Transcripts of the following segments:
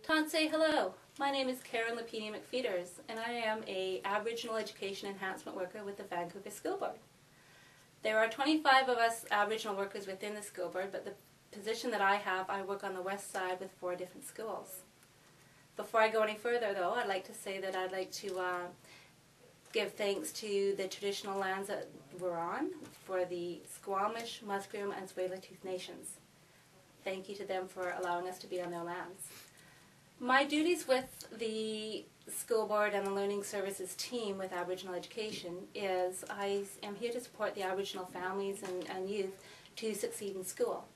Can't say hello. My name is Karen Lepine-McFeeters, and I am a Aboriginal Education Enhancement Worker with the Vancouver School Board. There are 25 of us Aboriginal workers within the school board, but the position that I have, I work on the west side with 4 different schools. Before I go any further, though, I'd like to say that I'd like to give thanks to the traditional lands that we're on for the Squamish, Musqueam, and Tsleil-Waututh nations. Thank you to them for allowing us to be on their lands. My duties with the school board and the learning services team with Aboriginal education is I am here to support the Aboriginal families and youth to succeed in school.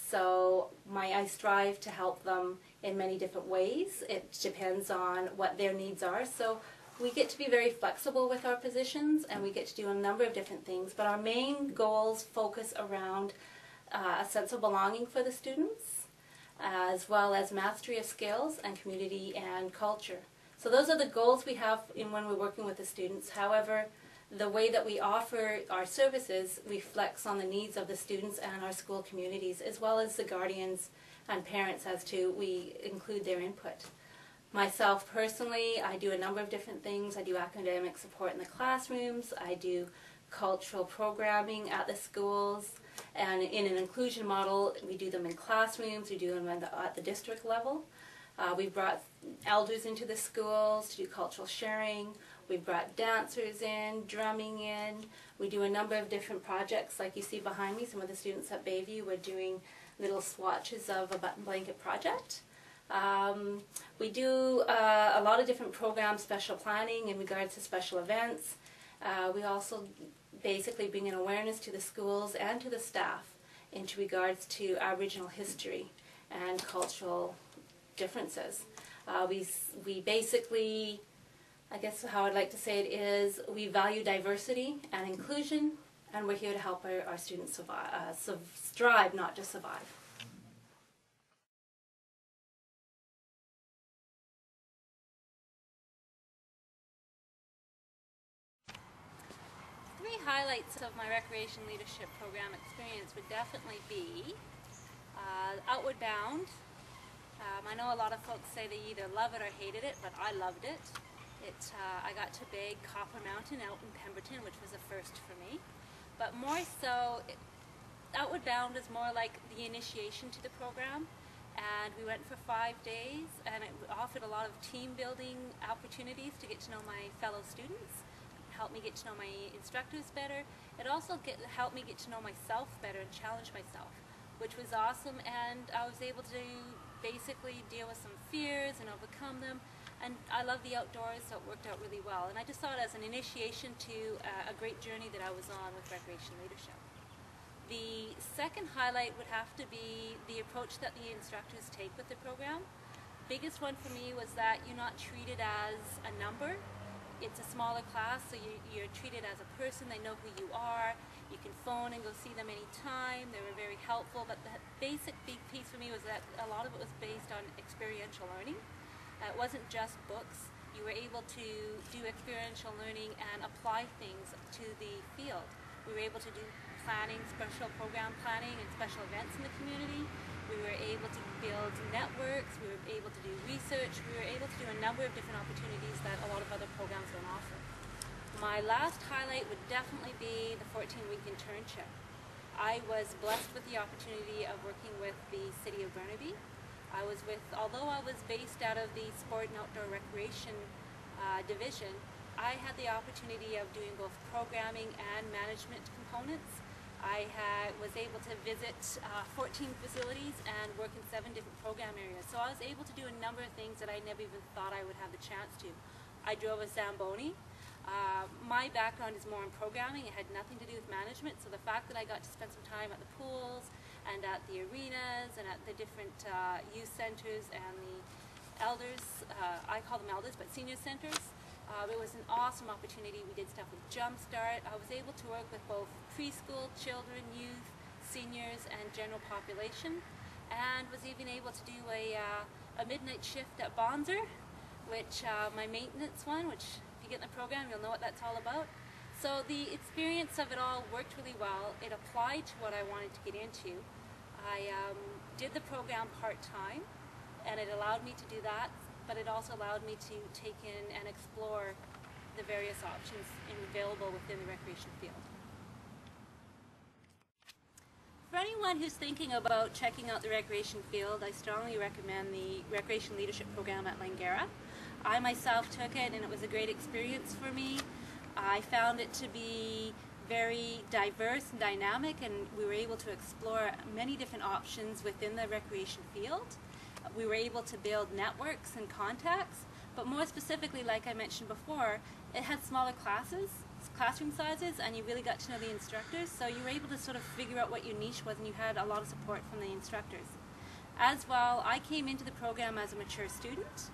So I strive to help them in many different ways. It depends on what their needs are. So we get to be very flexible with our positions, and we get to do a number of different things. But our main goals focus around a sense of belonging for the students, as well as mastery of skills and community and culture. So those are the goals we have when we're working with the students. However, the way that we offer our services reflects on the needs of the students and our school communities, as well as the guardians and parents, as to we include their input. Myself personally, I do a number of different things. I do academic support in the classrooms, I do cultural programming at the schools, and in an inclusion model, we do them in classrooms, we do them at the district level. We've brought elders into the schools to do cultural sharing. We've brought dancers in, drumming in. We do a number of different projects, like you see behind me. Some of the students at Bayview were doing little swatches of a button blanket project. We do a lot of different programs, special planning in regards to special events. We also basically bring an awareness to the schools and to the staff into regards to Aboriginal history and cultural differences. We basically, I guess how I'd like to say it is, we value diversity and inclusion, and we're here to help our students strive, not just survive. 3 highlights of my recreation leadership program experience would definitely be Outward Bound. I know a lot of folks say they either love it or hated it, but I loved it. I got to beg Copper Mountain out in Pemberton, which was a first for me. But more so, Outward Bound was more like the initiation to the program. And we went for 5 days, and it offered a lot of team building opportunities to get to know my fellow students, helped me get to know my instructors better. It also helped me get to know myself better and challenge myself, which was awesome. And I was able to basically deal with some fears and overcome them. And I love the outdoors, so it worked out really well. And I just saw it as an initiation to a great journey that I was on with recreation leadership. The second highlight would have to be the approach that the instructors take with the program. Biggest one for me was that you're not treated as a number. It's a smaller class, so you're treated as a person. They know who you are. You can phone and go see them anytime. They were very helpful, but the basic big piece for me was that a lot of it was based on experiential learning. It wasn't just books. You were able to do experiential learning and apply things to the field. We were able to do planning, special program planning, and special events in the community. We were able to build networks. We were able to do research. We were able to do a number of different opportunities that a lot of other programs don't offer. My last highlight would definitely be the 14-week internship. I was blessed with the opportunity of working with the City of Burnaby. Although I was based out of the Sport and Outdoor Recreation division, I had the opportunity of doing both programming and management components. I was able to visit 14 facilities and work in 7 different program areas. So I was able to do a number of things that I never even thought I would have the chance to. I drove a Zamboni. My background is more in programming. It had nothing to do with management. So the fact that I got to spend some time at the pools and at the arenas and at the different youth centers and the elders, I call them elders, but senior centers, it was an awesome opportunity. We did stuff with Jumpstart. I was able to work with both preschool, children, youth, seniors, and general population, and was even able to do a midnight shift at Bonzer, which my maintenance one, which if you get in the program, you'll know what that's all about. So the experience of it all worked really well. It applied to what I wanted to get into. I did the program part-time. and it allowed me to do that, but it also allowed me to take in and explore the various options available within the recreation field. For anyone who's thinking about checking out the recreation field, I strongly recommend the Recreation Leadership Program at Langara. I myself took it and it was a great experience for me. I found it to be very diverse and dynamic, and we were able to explore many different options within the recreation field. We were able to build networks and contacts, but more specifically, like I mentioned before, it had smaller classroom sizes, and you really got to know the instructors, so you were able to sort of figure out what your niche was, and you had a lot of support from the instructors. As well, I came into the program as a mature student,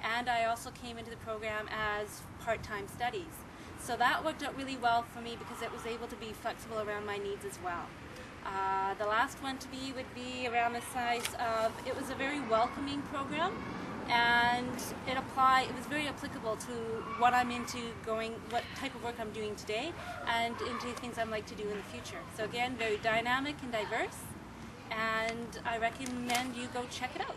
and I also came into the program as part-time studies. So that worked out really well for me because it was able to be flexible around my needs as well. The last one to be would be around the size of, it was a very welcoming program, and it was very applicable to what I'm into what type of work I'm doing today, and into things I'd like to do in the future. So again, very dynamic and diverse, and I recommend you go check it out.